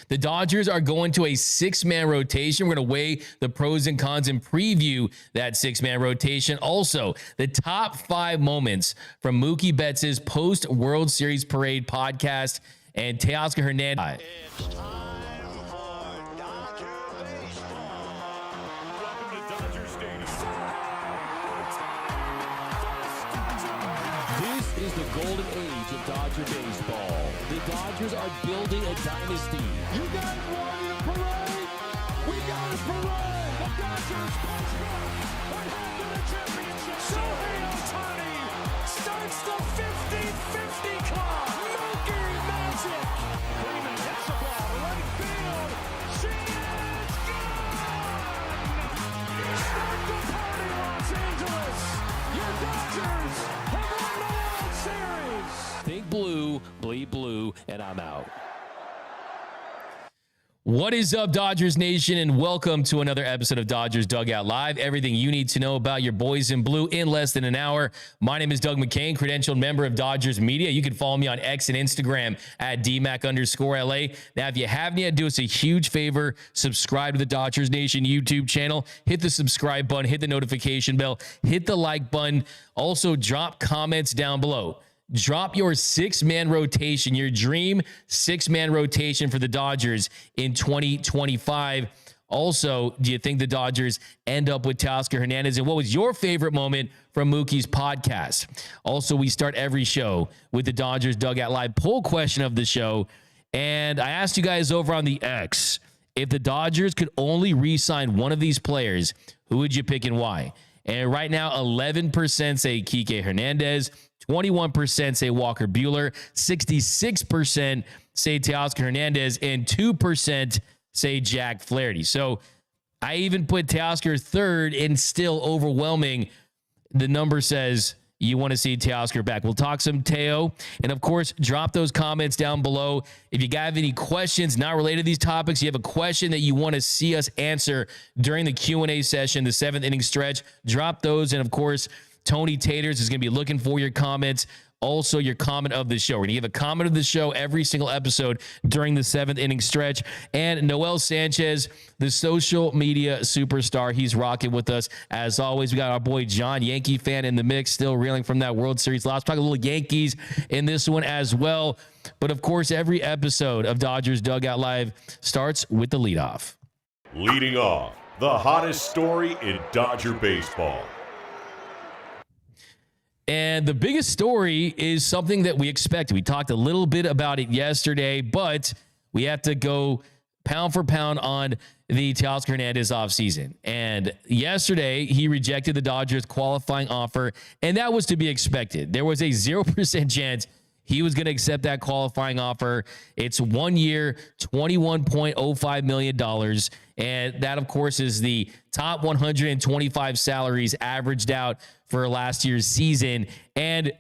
The Dodgers are going to a six-man rotation. We're going to weigh the pros and cons and preview that six-man rotation. Also, the top 5 moments from Mookie Betts' post-World Series parade podcast and Teoscar Hernández. It's time for Dodger baseball. Welcome to Dodger Stadium. This is the golden age of Dodger baseball. The Dodgers are building a dynasty. You guys wanted a parade? We got a parade! The Dodgers punch back. What happened to the championship? Shohei Ohtani starts the 50-50 club. Mookie magic. Freeman hits the ball to right field. She is gone! Start the party, Los Angeles. Your Dodgers have won the World Series. Think blue, bleed blue, and I'm out. What is up, Dodgers Nation, and welcome to another episode of Dodgers Dugout Live. Everything you need to know about your boys in blue in less than an hour. My name is Doug McKain, credentialed member of Dodgers Media. You can follow me on X and Instagram at DMac_LA. Now, if you haven't yet, do us a huge favor. Subscribe to the Dodgers Nation YouTube channel. Hit the subscribe button. Hit the notification bell. Hit the like button. Also, drop comments down below. Drop your six-man rotation, your dream six-man rotation for the Dodgers in 2025. Also, do you think the Dodgers end up with Teoscar Hernández? And what was your favorite moment from Mookie's podcast? Also, we start every show with the Dodgers Dugout Live poll question of the show. And I asked you guys over on the X, if the Dodgers could only re-sign one of these players, who would you pick and why? And right now, 11% say Kike Hernández, 21% say Walker Buehler, 66% say Teoscar Hernández, and 2% say Jack Flaherty. So I even put Teoscar third, and still overwhelming. The number says you want to see Teoscar back. We'll talk some Teo. And, of course, drop those comments down below. If you have any questions not related to these topics, you have a question that you want to see us answer during the Q&A session, the 7th inning stretch, drop those. And, of course, Tony Taters is going to be looking for your comments. Also, your comment of the show. We're going to give a comment of the show every single episode during the 7th inning stretch. And Noel Sanchez, the social media superstar, he's rocking with us. As always, we got our boy John, Yankee fan, in the mix, still reeling from that World Series loss. Talk a little Yankees in this one as well. But, of course, every episode of Dodgers Dugout Live starts with the leadoff. Leading off, the hottest story in Dodger baseball. And the biggest story is something that we expected. We talked a little bit about it yesterday, but we have to go pound for pound on the Teoscar Hernández offseason. And yesterday, he rejected the Dodgers' qualifying offer, and that was to be expected. There was a 0% chance he was going to accept that qualifying offer. It's 1 year, $21.05 million. And that, of course, is the top 125 salaries averaged out for last year's season. And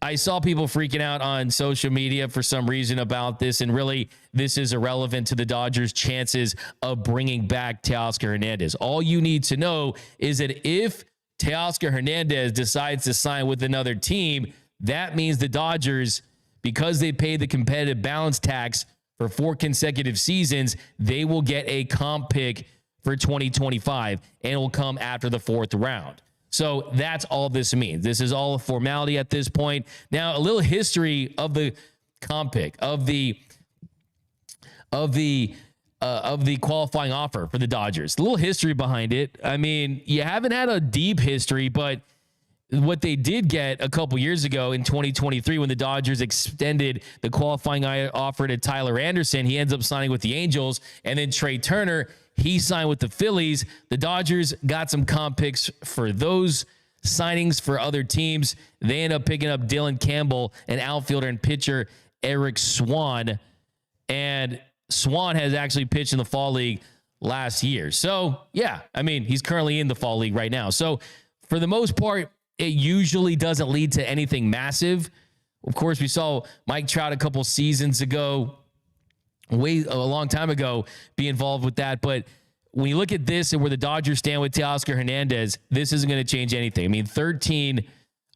I saw people freaking out on social media for some reason about this. And really, this is irrelevant to the Dodgers' chances of bringing back Teoscar Hernández. All you need to know is that if Teoscar Hernández decides to sign with another team, that means the Dodgers, because they paid the competitive balance tax for 4 consecutive seasons, they will get a comp pick for 2025, and it will come after the 4th round. So that's all this means. This is all a formality at this point. Now, a little history of the comp pick, of the qualifying offer for the Dodgers. A little history behind it. I mean, you haven't had a deep history, but what they did get a couple years ago in 2023 when the Dodgers extended the qualifying offer to Tyler Anderson, he ends up signing with the Angels. And then Trey Turner, he signed with the Phillies. The Dodgers got some comp picks for those signings for other teams. They end up picking up Dylan Campbell, an outfielder, and pitcher Eric Swan. And Swan has actually pitched in the Fall League last year. So, yeah, I mean, he's currently in the Fall League right now. So, for the most part, it usually doesn't lead to anything massive. Of course, we saw Mike Trout a couple seasons ago, a long time ago, be involved with that. But when you look at this and where the Dodgers stand with Teoscar Hernández, this isn't going to change anything. I mean, 13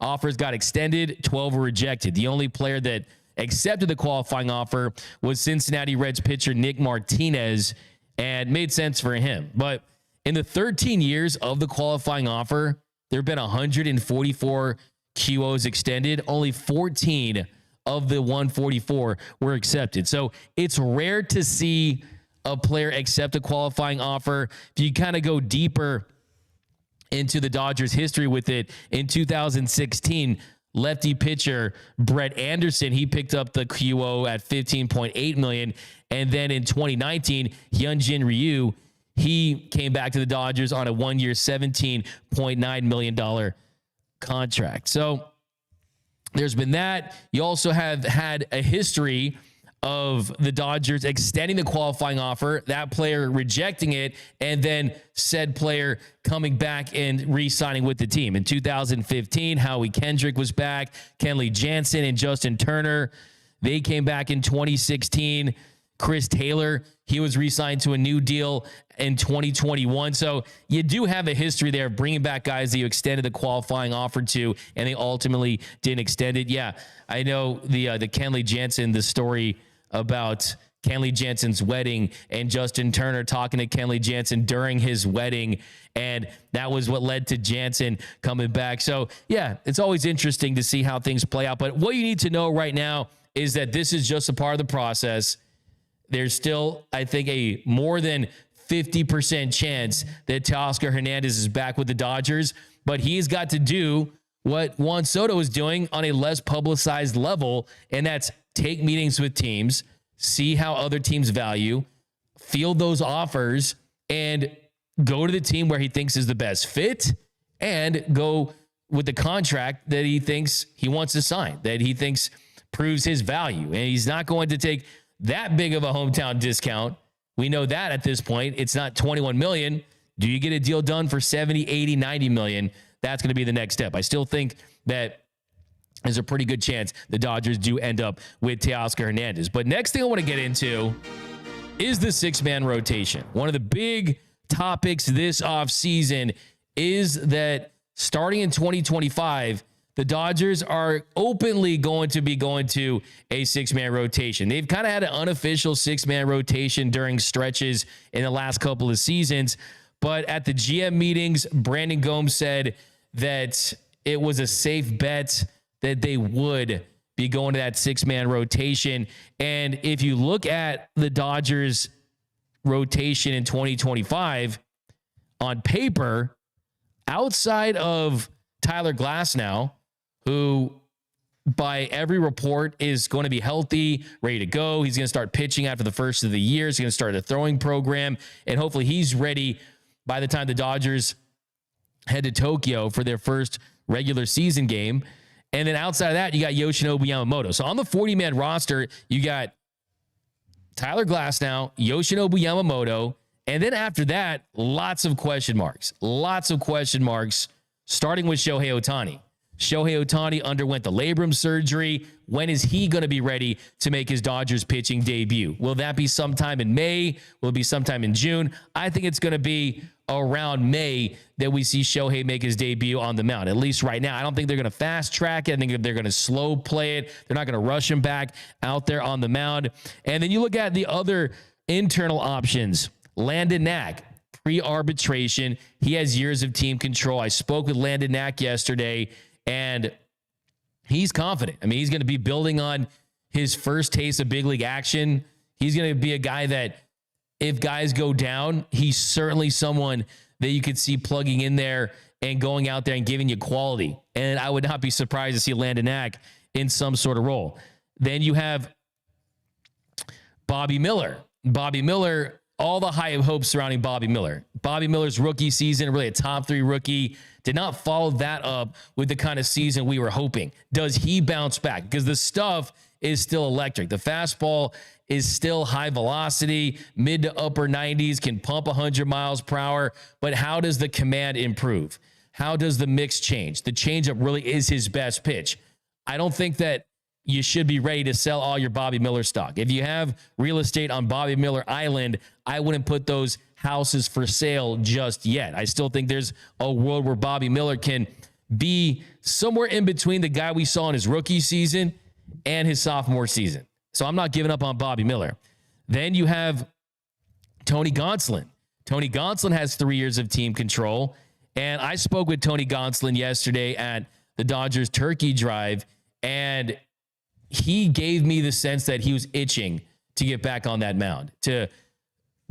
offers got extended, 12 were rejected. The only player that accepted the qualifying offer was Cincinnati Reds pitcher Nick Martinez, and made sense for him. But in the 13 years of the qualifying offer, there have been 144 QOs extended. Only 14 of the 144 were accepted. So it's rare to see a player accept a qualifying offer. If you kind of go deeper into the Dodgers history with it, in 2016, lefty pitcher Brett Anderson, he picked up the QO at $15.8 million. And then in 2019, Hyunjin Ryu, he came back to the Dodgers on a 1-year, $17.9 million contract. So there's been that. You also have had a history of the Dodgers extending the qualifying offer, that player rejecting it, and then said player coming back and re-signing with the team. In 2015, Howie Kendrick was back. Kenley Jansen and Justin Turner, they came back in 2016. Chris Taylor, he was re-signed to a new deal in 2021. So you do have a history there of bringing back guys that you extended the qualifying offer to, and they ultimately didn't extend it. Yeah, I know the Kenley Jansen, the story about Kenley Jansen's wedding and Justin Turner talking to Kenley Jansen during his wedding, and that was what led to Jansen coming back. So yeah, it's always interesting to see how things play out. But what you need to know right now is that this is just a part of the process. There's still, I think, a more than 50% chance that Teoscar Hernández is back with the Dodgers, but he's got to do what Juan Soto is doing on a less publicized level, and that's take meetings with teams, see how other teams value, field those offers, and go to the team where he thinks is the best fit, and go with the contract that he thinks he wants to sign, that he thinks proves his value. And he's not going to take that big of a hometown discount. We know that at this point. It's not $21 million. Do you get a deal done for 70, 80, 90 million? That's going to be the next step. I still think that there's a pretty good chance the Dodgers do end up with Teoscar Hernández. But next thing I want to get into is the six-man rotation. One of the big topics this offseason is that starting in 2025, the Dodgers are openly going to be going to a six-man rotation. They've kind of had an unofficial six-man rotation during stretches in the last couple of seasons, but at the GM meetings, Brandon Gomes said that it was a safe bet that they would be going to that six-man rotation. And if you look at the Dodgers rotation in 2025, on paper, outside of Tyler Glasnow, who by every report is going to be healthy, ready to go. He's going to start pitching after the first of the year. He's going to start a throwing program, and hopefully he's ready by the time the Dodgers head to Tokyo for their first regular season game. And then outside of that, you got Yoshinobu Yamamoto. So on the 40-man roster, you got Tyler Glasnow, Yoshinobu Yamamoto, and then after that, lots of question marks. Lots of question marks, starting with Shohei Ohtani. Shohei Ohtani underwent the labrum surgery. When is he going to be ready to make his Dodgers pitching debut? Will that be sometime in May? Will it be sometime in June? I think it's going to be around May that we see Shohei make his debut on the mound, at least right now. I don't think they're going to fast track it. I think they're going to slow play it. They're not going to rush him back out there on the mound. And then you look at the other internal options. Landon Knack, pre-arbitration. He has years of team control. I spoke with Landon Knack yesterday, and he's confident. I mean, he's going to be building on his first taste of big league action. He's going to be a guy that if guys go down, he's certainly someone that you could see plugging in there and going out there and giving you quality. And I would not be surprised to see Landon Knack in some sort of role. Then you have Bobby Miller. Bobby Miller, all the high hopes surrounding Bobby Miller. Bobby Miller's rookie season, really a top 3 rookie, did not follow that up with the kind of season we were hoping. Does he bounce back? Because the stuff is still electric. The fastball is still high velocity, mid to upper 90s, can pump 100 miles per hour. But how does the command improve? How does the mix change? The changeup really is his best pitch. I don't think that you should be ready to sell all your Bobby Miller stock. If you have real estate on Bobby Miller Island, I wouldn't put those houses for sale just yet. I still think there's a world where Bobby Miller can be somewhere in between the guy we saw in his rookie season and his sophomore season. So I'm not giving up on Bobby Miller. Then you have Tony Gonsolin. Tony Gonsolin has 3 years of team control. And I spoke with Tony Gonsolin yesterday at the Dodgers Turkey Drive, and he gave me the sense that he was itching to get back on that mound, to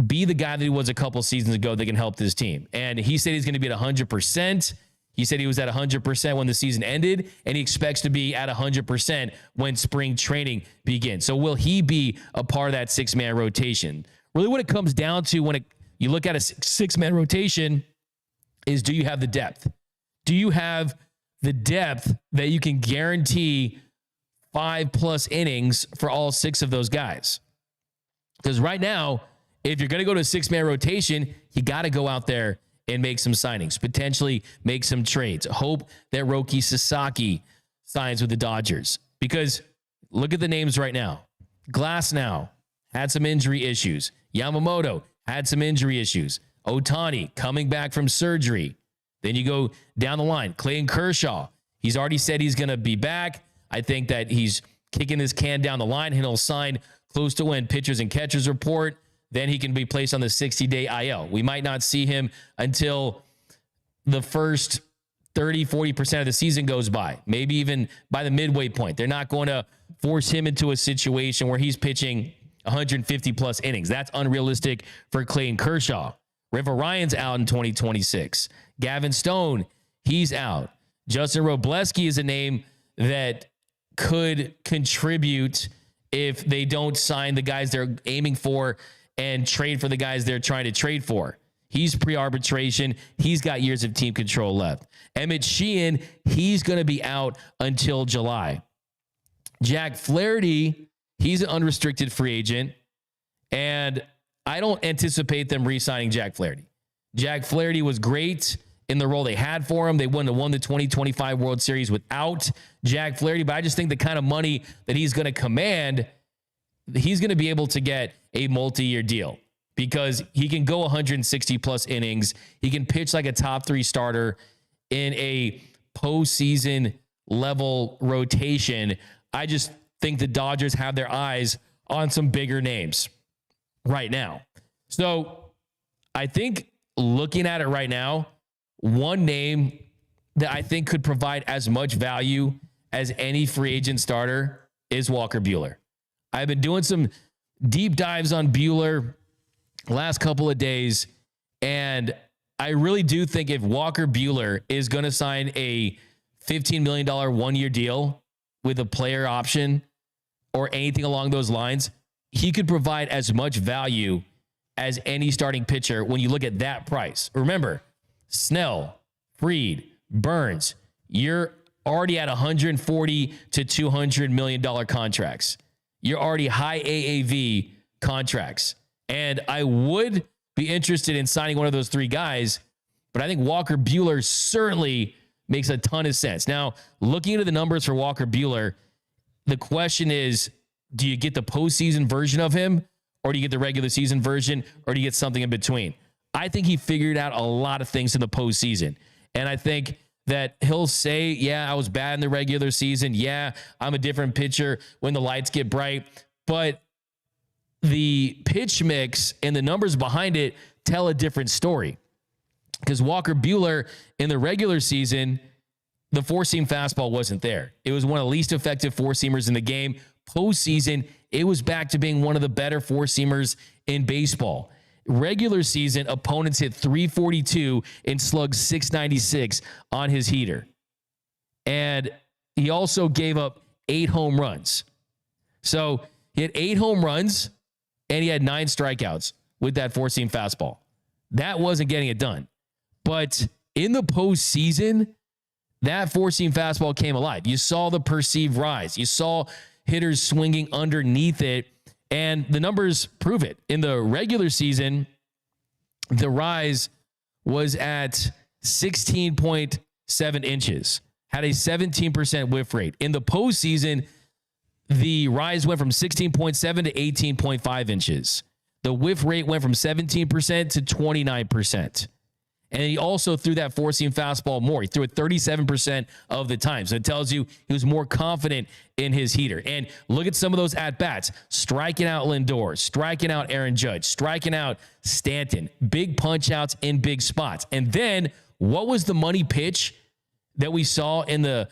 be the guy that he was a couple seasons ago that can help this team. And he said he's going to be at 100%. He said he was at 100% when the season ended, and he expects to be at 100% when spring training begins. So will he be a part of that six-man rotation? Really what it comes down to when you look at a six-man rotation is, do you have the depth? Do you have the depth that you can guarantee 5+ innings for all 6 of those guys? Because right now, if you're going to go to a six-man rotation, you got to go out there and make some signings, potentially make some trades. Hope that Roki Sasaki signs with the Dodgers. Because look at the names right now. Glasnow had some injury issues. Yamamoto had some injury issues. Ohtani coming back from surgery. Then you go down the line. Clayton Kershaw, he's already said he's going to be back. I think that he's kicking this can down the line, and he'll sign close to when pitchers and catchers report. Then he can be placed on the 60-day IL. We might not see him until the first 30-40% of the season goes by, maybe even by the midway point. They're not going to force him into a situation where he's pitching 150+ innings. That's unrealistic for Clayton Kershaw. River Ryan's out in 2026. Gavin Stone, he's out. Justin Robleski is a name that could contribute if they don't sign the guys they're aiming for and trade for the guys they're trying to trade for. He's pre-arbitration. He's got years of team control left. Emmett Sheehan, he's going to be out until July. Jack Flaherty, he's an unrestricted free agent, and I don't anticipate them re-signing Jack Flaherty. Jack Flaherty was great in the role they had for him. They won the 2025 World Series without Jack Flaherty, but I just think the kind of money that he's going to command, he's going to be able to get a multi-year deal because he can go 160+ innings. He can pitch like a top 3 starter in a postseason level rotation. I just think the Dodgers have their eyes on some bigger names right now. So I think looking at it right now, one name that I think could provide as much value as any free agent starter is Walker Buehler. I've been doing some deep dives on Buehler last couple of days, and I really do think if Walker Buehler is going to sign a $15 million one-year deal with a player option or anything along those lines, he could provide as much value as any starting pitcher when you look at that price. Remember, Snell, Fried, Burns, you're already at $140 to $200 million contracts. You're already high AAV contracts. And I would be interested in signing one of those 3 guys, but I think Walker Buehler certainly makes a ton of sense. Now, looking into the numbers for Walker Buehler, the question is, do you get the postseason version of him, or do you get the regular season version, or do you get something in between? I think he figured out a lot of things in the postseason. And I think that he'll say, yeah, I was bad in the regular season. Yeah, I'm a different pitcher when the lights get bright. But the pitch mix and the numbers behind it tell a different story. Because Walker Buehler in the regular season, the four-seam fastball wasn't there. It was one of the least effective four-seamers in the game. Postseason, it was back to being one of the better four-seamers in baseball. Regular season, opponents hit 342 and slugged 696 on his heater. And he also gave up 8 home runs. So he had 8 home runs and he had 9 strikeouts with that four-seam fastball. That wasn't getting it done. But in the postseason, that four-seam fastball came alive. You saw the perceived rise. You saw hitters swinging underneath it, and the numbers prove it. In the regular season, the rise was at 16.7 inches, had a 17% whiff rate. In the postseason, the rise went from 16.7 to 18.5 inches. The whiff rate went from 17% to 29%. And he also threw that four-seam fastball more. He threw it 37% of the time. So it tells you he was more confident in his heater. And look at some of those at-bats. Striking out Lindor, striking out Aaron Judge, striking out Stanton. Big punch-outs in big spots. And then what was the money pitch that we saw in the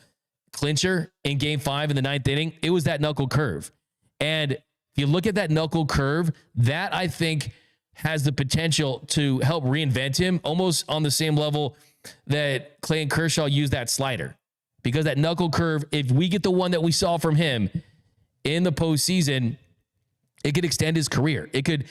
clincher in Game 5 in the ninth inning? It was that knuckle curve. And if you look at that knuckle curve, that I think has the potential to help reinvent him almost on the same level that Clayton Kershaw used that slider. Because that knuckle curve, if we get the one that we saw from him in the postseason, it could extend his career. It could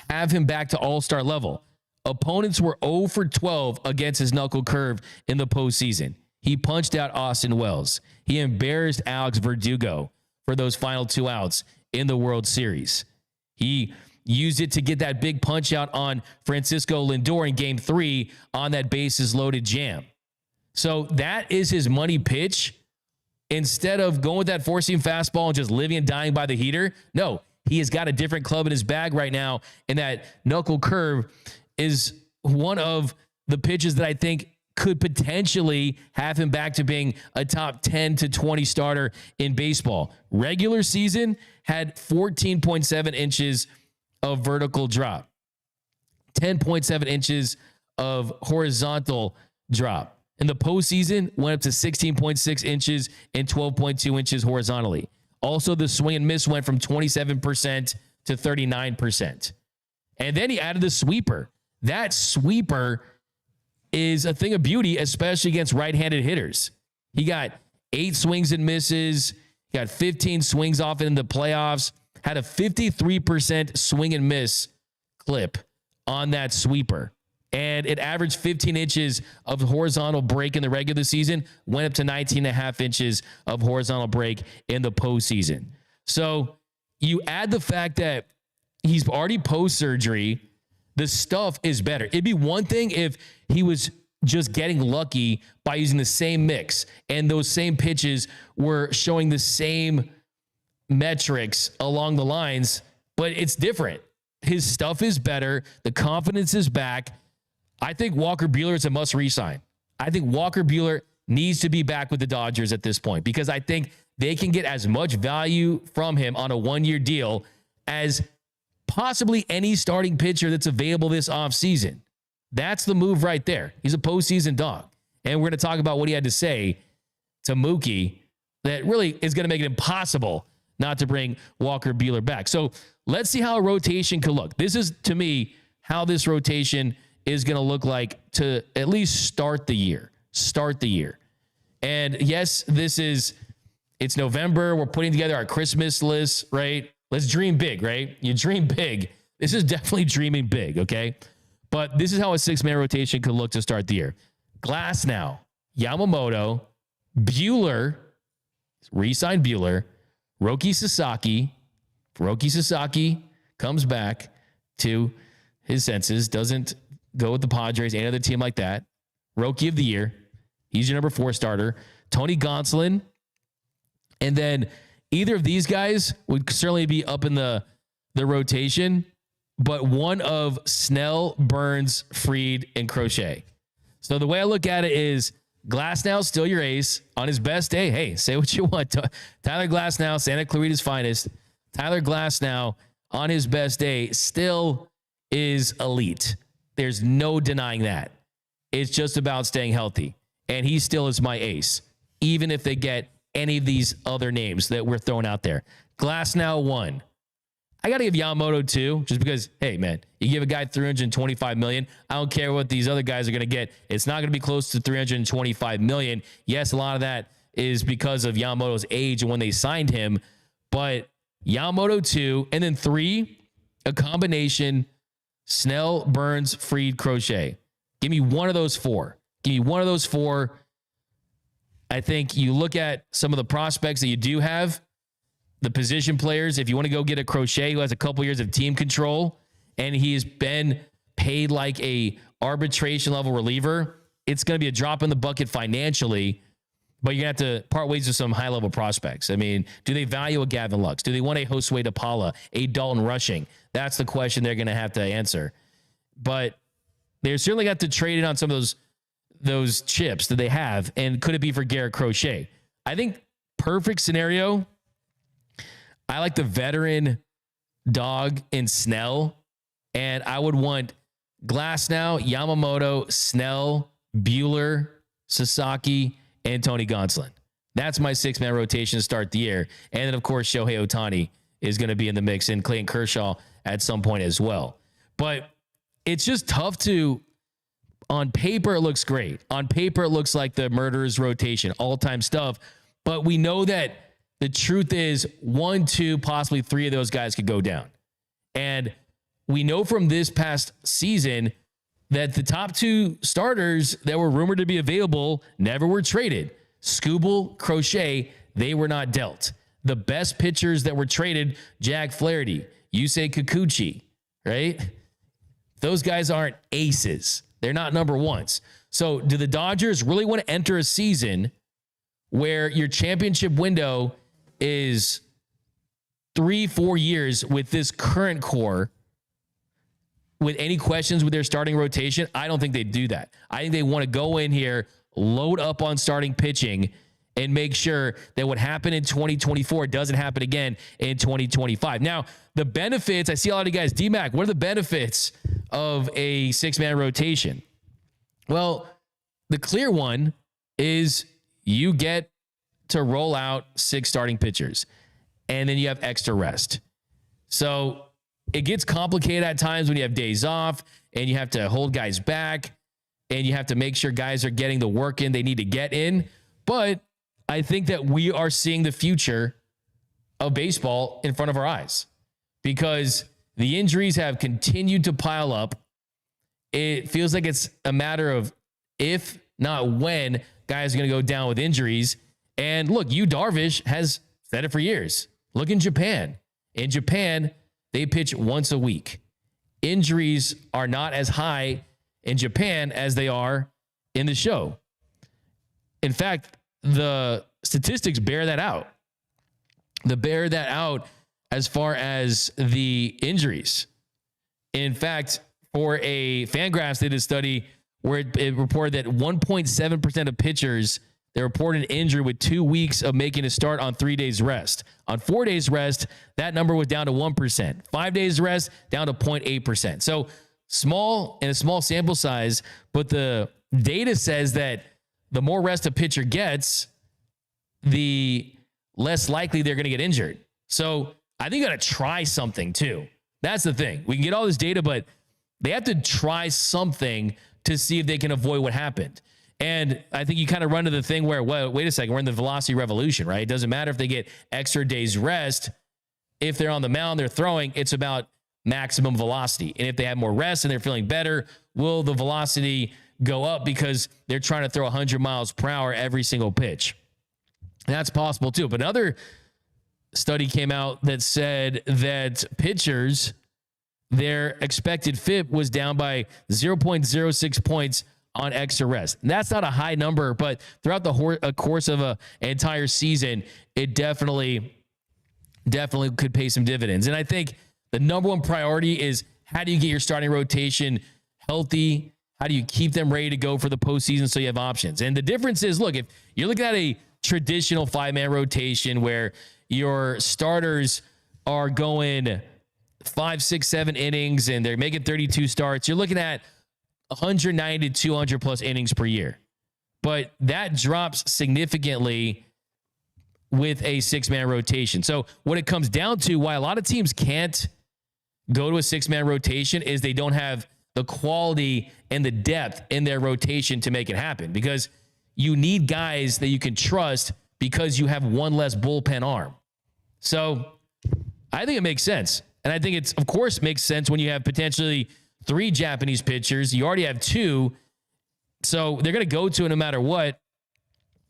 have him back to all-star level. Opponents were 0 for 12 against his knuckle curve in the postseason. He punched out Austin Wells. He embarrassed Alex Verdugo for those final 2 outs in the World Series. He used it to get that big punch out on Francisco Lindor in Game 3 on that bases loaded jam. So that is his money pitch. Instead of going with that four-seam fastball and just living and dying by the heater, no, he has got a different club in his bag right now, and that knuckle curve is one of the pitches that I think could potentially have him back to being a top 10 to 20 starter in baseball. Regular season had 14.7 inches of vertical drop, 10.7 inches of horizontal drop. In the postseason, went up to 16.6 inches and 12.2 inches horizontally. Also, the swing and miss went from 27% to 39%. And then he added the sweeper. That sweeper is a thing of beauty, especially against right-handed hitters. He got 8 swings and misses, got 15 swings off in the playoffs, had a 53% swing and miss clip on that sweeper. And it averaged 15 inches of horizontal break in the regular season, went up to 19.5 inches of horizontal break in the postseason. So you add the fact that he's already post-surgery, the stuff is better. It'd be one thing if he was just getting lucky by using the same mix and those same pitches were showing the same metrics along the lines, but it's different. His stuff is better. The confidence is back. I think Walker Buehler is a must re-sign. I think Walker Buehler needs to be back with the Dodgers at this point because I think they can get as much value from him on a 1-year deal as possibly any starting pitcher that's available this offseason. That's the move right there. He's a postseason dog. And we're going to talk about what he had to say to Mookie that really is going to make it impossible not to bring Walker Buehler back. So let's see how a rotation could look. This is, to me, how this rotation is going to look like to at least start the year. And yes, it's November. We're putting together our Christmas list, right? Let's dream big, right? You dream big. This is definitely dreaming big, okay? But this is how a 6-man rotation could look to start the year. Glasnow, Yamamoto, Buehler, re-signed Buehler, Roki Sasaki comes back to his senses, doesn't go with the Padres, any other team like that. Rookie of the year. He's your number 4 starter. Tony Gonsolin. And then either of these guys would certainly be up in the rotation, but one of Snell, Burns, Fried, and Crochet. So the way I look at it is Glasnow still your ace. On his best day, hey, say what you want. Tyler Glasnow, Santa Clarita's finest. Tyler Glasnow on his best day still is elite. There's no denying that. It's just about staying healthy. And he still is my ace, even if they get any of these other names that we're throwing out there. Glasnow 1. I got to give Yamamoto 2, just because, hey, man, you give a guy $325 million. I don't care what these other guys are going to get. It's not going to be close to $325 million. Yes, a lot of that is because of Yamamoto's age and when they signed him. But Yamamoto 2, and then 3, a combination Snell, Burns, Fried, Crochet. Give me one of those 4. I think you look at some of the prospects that you do have, the position players. If you want to go get a Crochet who has a couple years of team control and he's been paid like a arbitration level reliever, it's going to be a drop in the bucket financially, but you're going to have to part ways with some high level prospects. I mean, do they value a Gavin Lux? Do they want a Josue DePaula, a Dalton Rushing? That's the question they're going to have to answer. But They certainly got to trade in on some of those chips that they have. And could it be for Garrett Crochet? I think perfect scenario, I like the veteran dog in Snell. And I would want Glasnow, Yamamoto, Snell, Buehler, Sasaki, and Tony Gonsolin. That's my 6-man rotation to start the year. And then, of course, Shohei Ohtani is going to be in the mix, and Clayton Kershaw at some point as well. But it's just tough to, on paper, it looks great. On paper, it looks like the Murderers rotation, all-time stuff. But we know that the truth is 1, 2, possibly 3 of those guys could go down. And we know from this past season that the top 2 starters that were rumored to be available never were traded. Skubal, Crochet, they were not dealt. The best pitchers that were traded, Jack Flaherty, Yusei Kikuchi, right? Those guys aren't aces. They're not number ones. So do the Dodgers really want to enter a season where your championship window is 3-4 years with this current core with any questions with their starting rotation? I don't think they do that. I think they want to go in here, load up on starting pitching, and make sure that what happened in 2024 doesn't happen again in 2025. Now, the benefits, I see a lot of you guys, D-Mac, what are the benefits of a 6-man rotation? Well, the clear one is you get to roll out 6 starting pitchers, and then you have extra rest. So it gets complicated at times when you have days off and you have to hold guys back and you have to make sure guys are getting the work in they need to get in. But I think that we are seeing the future of baseball in front of our eyes because the injuries have continued to pile up. It feels like it's a matter of if, not when, guys are going to go down with injuries. And look, Darvish has said it for years. Look in Japan. In Japan, they pitch once a week. Injuries are not as high in Japan as they are in the show. In fact, the statistics bear that out. They bear that out as far as the injuries. In fact, for a Fangraphs, they did a study where it reported that 1.7% of pitchers, they reported an injury with 2 weeks of making a start on 3 days rest. On 4 days rest, that number was down to 1%. 5 days rest, down to 0.8%. So small and a small sample size, but the data says that the more rest a pitcher gets, the less likely they're going to get injured. So I think you got to try something too. That's the thing. We can get all this data, but they have to try something to see if they can avoid what happened. And I think you kind of run to the thing where, well, wait a second, we're in the velocity revolution, right? It doesn't matter if they get extra days rest. If they're on the mound, they're throwing, it's about maximum velocity. And if they have more rest and they're feeling better, will the velocity go up because they're trying to throw 100 miles per hour every single pitch? And that's possible too. But another study came out that said that pitchers, their expected FIP was down by 0.06 points on extra rest. And that's not a high number, but throughout the course of an entire season, it definitely could pay some dividends. And I think the number one priority is how do you get your starting rotation healthy? How do you keep them ready to go for the postseason so you have options? And the difference is, look, if you're looking at a traditional 5-man rotation where your starters are going 5, 6, 7 innings and they're making 32 starts, you're looking at 190 to 200 plus innings per year. But that drops significantly with a 6-man rotation. So what it comes down to, why a lot of teams can't go to a 6-man rotation, is they don't have the quality and the depth in their rotation to make it happen, because you need guys that you can trust because you have one less bullpen arm. So I think it makes sense. And I think it's, of course, makes sense when you have potentially 3 Japanese pitchers. You already have 2. So they're going to go to it no matter what.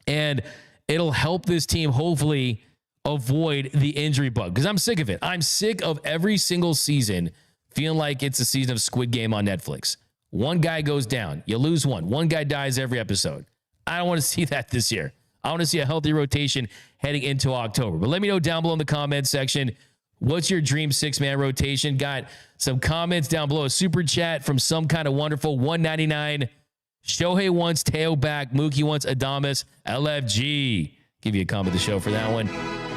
And it'll help this team hopefully avoid the injury bug, because I'm sick of it. I'm sick of every single season feeling like it's a season of Squid Game on Netflix. One guy goes down, you lose one. One guy dies every episode. I don't want to see that this year. I want to see a healthy rotation heading into October. But let me know down below in the comments section, What's your dream 6-man rotation? Got some comments down below. A super chat from some kind of wonderful 199. Shohei wants Teo back. Mookie wants Adames. LFG. Give you a comment of the show for that one.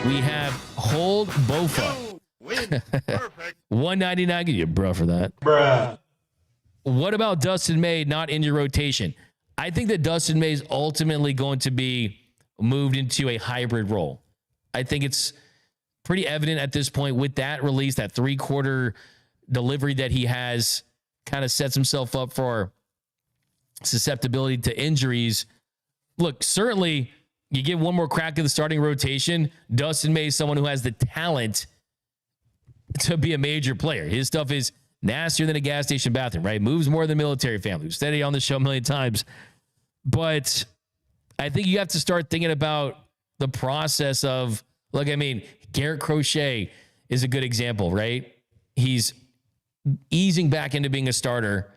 We have Hold Bofa. Perfect. 199. Give you a bro for that. Bruh. What about Dustin May not in your rotation? I think that Dustin May is ultimately going to be moved into a hybrid role. I think it's pretty evident at this point with that release, that 3/4 delivery that he has kind of sets himself up for susceptibility to injuries. Look, certainly you give one more crack at the starting rotation. Dustin May is someone who has the talent to be a major player. His stuff is nastier than a gas station bathroom, right? Moves more than a military family. We've said it on the show a million times. But I think you have to start thinking about the process of, look, I mean, Garrett Crochet is a good example, right? He's easing back into being a starter,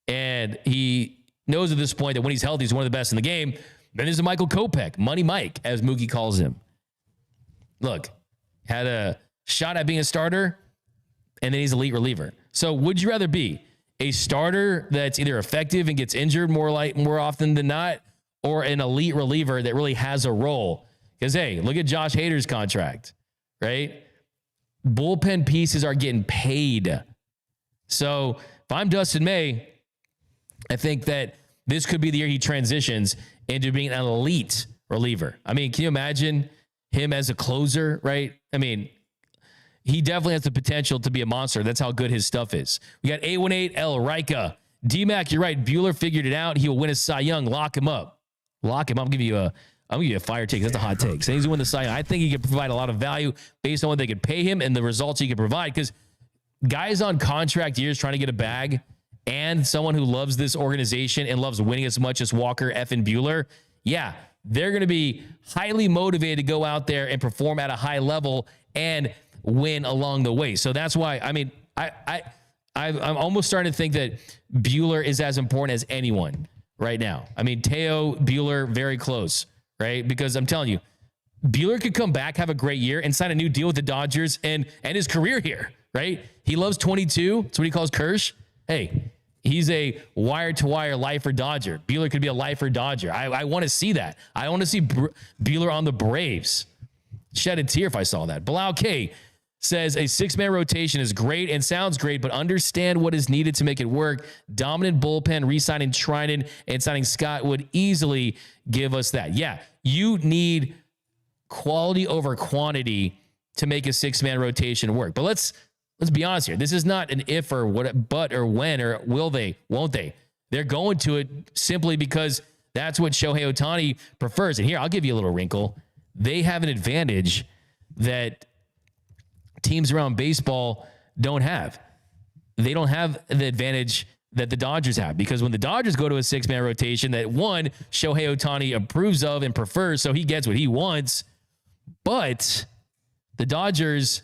and he knows at this point that when he's healthy, he's one of the best in the game. Then there's a Michael Kopech, Money Mike, as Mookie calls him. Look, had a shot at being a starter, and then he's elite reliever. So would you rather be a starter that's either effective and gets injured more often than not, or an elite reliever that really has a role? Because, hey, look at Josh Hader's contract, right? Bullpen pieces are getting paid. So if I'm Dustin May, I think that this could be the year he transitions into being an elite reliever. I mean, can you imagine him as a closer, right? I mean, he definitely has the potential to be a monster. That's how good his stuff is. We got 818 El Rika. D-Mac, you're right. Buehler figured it out. He'll win a Cy Young. Lock him up. Lock him up. I'll give you a fire take. That's a hot take. So he's going to win the Cy Young. I think he could provide a lot of value based on what they could pay him and the results he could provide. Because guys on contract years trying to get a bag, and someone who loves this organization and loves winning as much as Walker effing Buehler, yeah, they're going to be highly motivated to go out there and perform at a high level and win along the way. So that's why, I mean, I'm almost starting to think that Buehler is as important as anyone right now. I mean, Teo, Buehler, very close, right? Because I'm telling you, Buehler could come back, have a great year, and sign a new deal with the Dodgers and his career here, right? He loves 22. That's what he calls Kirsch. Hey, he's a wire-to-wire lifer Dodger. Buehler could be a lifer Dodger. I want to see that. I want to see Buehler on the Braves. Shed a tear if I saw that. Bilal K says a 6-man rotation is great and sounds great, but understand what is needed to make it work. Dominant bullpen, re-signing Trinan and signing Scott would easily give us that. Yeah, you need quality over quantity to make a 6-man rotation work. But let's be honest here. This is not an if or what, but or when or will they, won't they? They're going to it simply because that's what Shohei Ohtani prefers. And here, I'll give you a little wrinkle. They have an advantage that teams around baseball don't have. They don't have the advantage that the Dodgers have, because when the Dodgers go to a 6-man rotation that one, Shohei Ohtani approves of and prefers, so he gets what he wants, but the Dodgers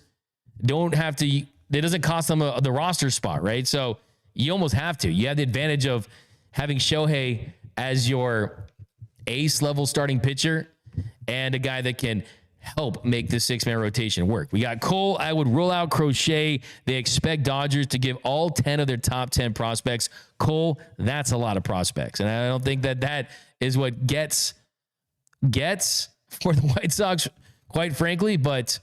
don't have to, it doesn't cost them the roster spot, right? So you almost have to. You have the advantage of having Shohei as your ace level starting pitcher and a guy that can help make this 6-man rotation work. We got Cole. I would rule out Crochet. They expect Dodgers to give all 10 of their top 10 prospects. Cole, that's a lot of prospects. And I don't think that is what gets for the White Sox, quite frankly. But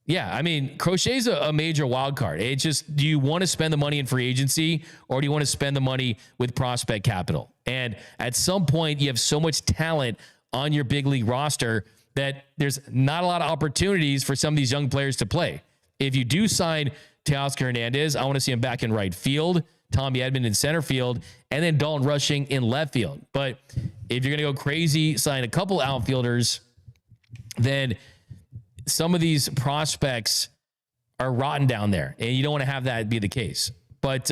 yeah, I mean, Crochet's a major wild card. It's just, do you want to spend the money in free agency, or do you want to spend the money with prospect capital? And at some point, you have so much talent on your big league roster that there's not a lot of opportunities for some of these young players to play. If you do sign Teoscar Hernández, I want to see him back in right field, Tommy Edman in center field, and then Dalton Rushing in left field. But if you're going to go crazy, sign a couple outfielders, then some of these prospects are rotten down there, and you don't want to have that be the case. But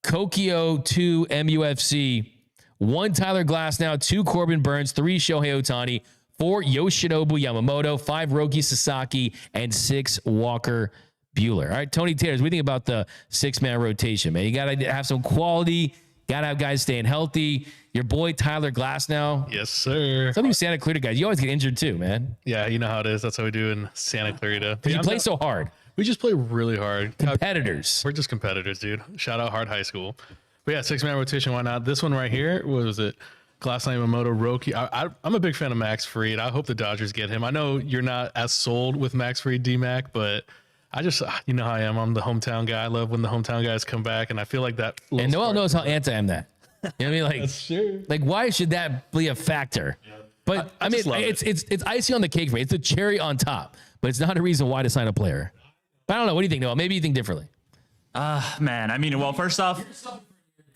Kokio 2 MUFC, 1 Tyler Glasnow, 2 Corbin Burns, 3 Shohei Ohtani, 4 Yoshinobu Yamamoto, 5 Roki Sasaki, and 6 Walker Buehler. All right, Tony Taylor, what do you think about the 6-man rotation, man? You got to have some quality. Got to have guys staying healthy. Your boy Tyler Glasnow. Yes, sir. Some of you Santa Clarita guys, you always get injured too, man. Yeah, you know how it is. That's how we do in Santa Clarita. Because you play so hard. We just play really hard. Competitors. We're just competitors, dude. Shout out Hard High School. But yeah, 6-man rotation, why not? This one right here, what was it? Glass Yamamoto, Roki. I'm a big fan of Max Fried. I hope the Dodgers get him. I know you're not as sold with Max Fried, D-Mac, but I just, you know how I am. I'm the hometown guy. I love when the hometown guys come back, and I feel like that. And Noel knows how anti I am that. You know what I mean? Like, That's true. like why should that be a factor? Yeah. But I mean, it's icing on the cake for me. It's the cherry on top, but it's not a reason why to sign a player. But I don't know. What do you think, Noel? Maybe you think differently. Man, I mean, well, first off,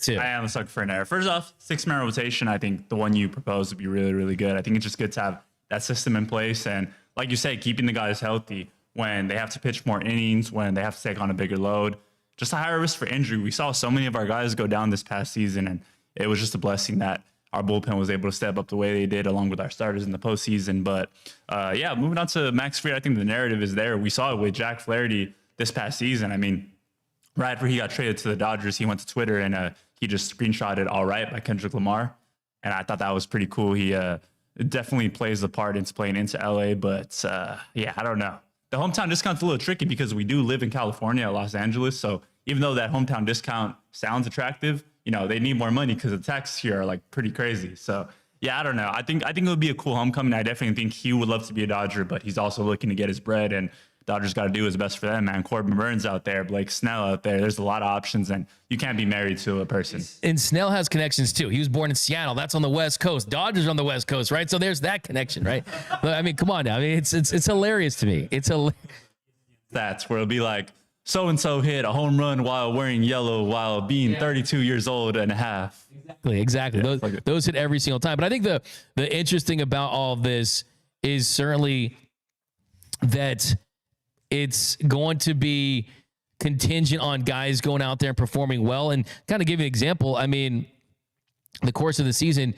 I am a sucker for an error. First off, 6-man rotation, I think the one you proposed would be really, really good. I think it's just good to have that system in place. And like you say, keeping the guys healthy when they have to pitch more innings, when they have to take on a bigger load, just a higher risk for injury. We saw so many of our guys go down this past season, and it was just a blessing that our bullpen was able to step up the way they did along with our starters in the postseason. But yeah, moving on to Max Fried, I think the narrative is there. We saw it with Jack Flaherty this past season. I mean, right after he got traded to the Dodgers, he went to Twitter and he just screenshotted "All Right" by Kendrick Lamar, and I thought that was pretty cool. He definitely plays the part into playing into LA, but yeah, I don't know. The hometown discount's a little tricky because we do live in California, Los Angeles. So even though that hometown discount sounds attractive, you know, they need more money because the taxes here are like pretty crazy. So yeah, I don't know. I think it would be a cool homecoming. I definitely think he would love to be a Dodger, but he's also looking to get his bread, and Dodgers got to do his best for them, man. Corbin Burns out there, Blake Snell out there. There's a lot of options, and you can't be married to a person. And Snell has connections too. He was born in Seattle. That's on the West Coast. Dodgers on the West Coast, right? So there's that connection, right? But I mean, come on now. I mean, it's hilarious to me. That's where it'll be like, so-and-so hit a home run while wearing yellow while being 32 years old and a half. Exactly. Yeah, those hit every single time. But I think the interesting about all of this is certainly that it's going to be contingent on guys going out there and performing well. And kind of give you an example, I mean, the course of the season,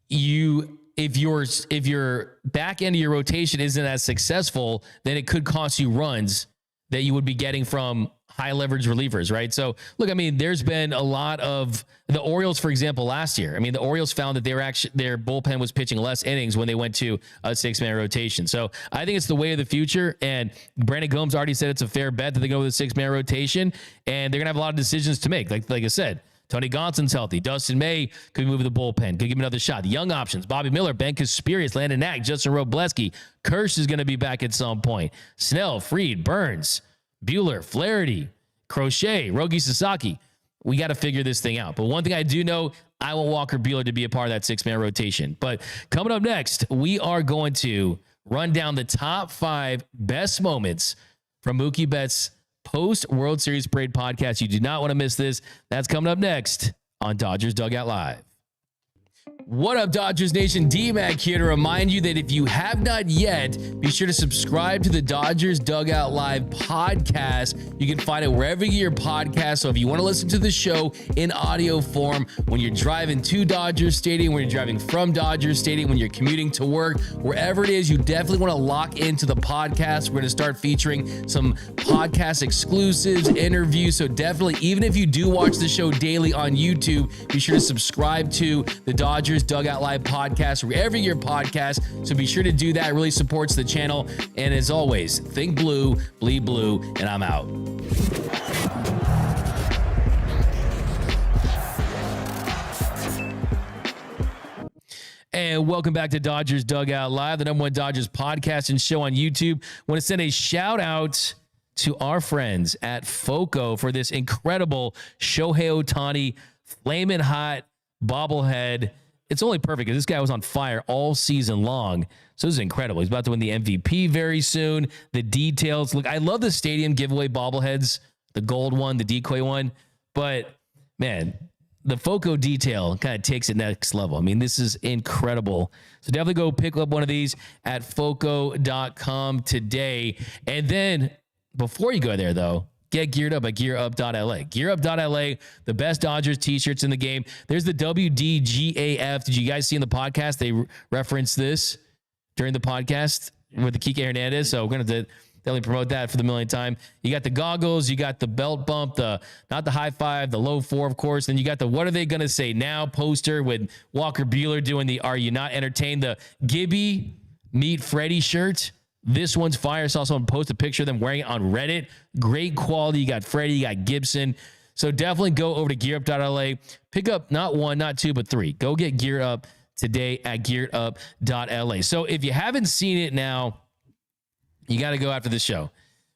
if your back end of your rotation isn't as successful, then it could cost you runs that you would be getting from high leverage relievers, right? So look, I mean, there's been a lot of the Orioles, for example, last year. I mean, the Orioles found that their bullpen was pitching less innings when they went to a 6-man rotation. So I think it's the way of the future. And Brandon Gomes already said it's a fair bet that they go with a 6-man rotation, and they're gonna have a lot of decisions to make. Like I said, Tony Gonsolin's healthy. Dustin May could move the bullpen. Could give him another shot. The young options: Bobby Miller, Ben Kasperius, Landon Knack, Justin Robleski. Kirsch is going to be back at some point. Snell, Fried, Burns, Buehler, Flaherty, Crochet, Rogi Sasaki. We got to figure this thing out. But one thing I do know, I want Walker Buehler to be a part of that 6-man rotation. But coming up next, we are going to run down the top 5 best moments from Mookie Betts' post-World Series Parade podcast. You do not want to miss this. That's coming up next on Dodgers Dugout Live. What up, Dodgers Nation? D-Mac here to remind you that if you have not yet, be sure to subscribe to the Dodgers Dugout Live podcast. You can find it wherever you get your podcast. So if you want to listen to the show in audio form, when you're driving to Dodgers Stadium, when you're driving from Dodgers Stadium, when you're commuting to work, wherever it is, you definitely want to lock into the podcast. We're going to start featuring some podcast exclusives, interviews. So definitely, even if you do watch the show daily on YouTube, be sure to subscribe to the Dodgers Dugout Live podcast wherever your podcast. So be sure to do that. It really supports the channel. And as always, think blue, bleed blue, and I'm out. And welcome back to Dodgers Dugout Live, the #1 Dodgers podcast and show on YouTube. Want to send a shout out to our friends at FOCO for this incredible Shohei Ohtani flaming hot bobblehead. It's only perfect because this guy was on fire all season long. So this is incredible. He's about to win the MVP very soon. The details. Look, I love the stadium giveaway bobbleheads, the gold one, the decoy one. But, man, the FOCO detail kind of takes it next level. I mean, this is incredible. So definitely go pick up one of these at foco.com today. And then before you go there, though, get geared up at gearup.la. Gearup.la, the best Dodgers t-shirts in the game. There's the WDGAF. Did you guys see in the podcast? They referenced this during the podcast with the Kike Hernandez. So we're going to definitely promote that for the millionth time. You got the goggles. You got the belt bump, not the high five, the low 4, of course. Then you got the what are they going to say now poster with Walker Buehler doing the Are You Not Entertained? The Gibby Meet Freddie shirt. This one's fire. I saw someone post a picture of them wearing it on Reddit. Great quality. You got Freddie, you got Gibson. So definitely go over to gearup.la. Pick up not one, not two, but three. Go get Gear Up today at gearup.la. So if you haven't seen it now, you got to go after the show